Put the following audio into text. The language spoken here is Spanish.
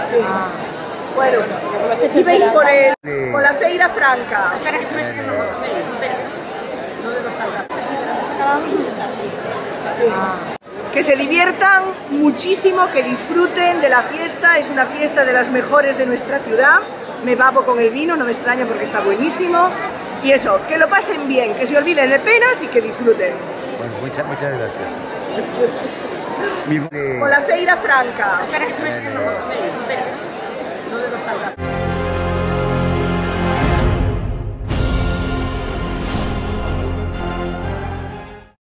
Sí. Bueno, ibais por la Feira Franca. Sí. Que se diviertan muchísimo, que disfruten de la fiesta, es una fiesta de las mejores de nuestra ciudad. Me babo con el vino, no me extraña porque está buenísimo. Y eso, que lo pasen bien, que se olviden de penas y que disfruten. Bueno, muchas gracias. Con la Feira Franca.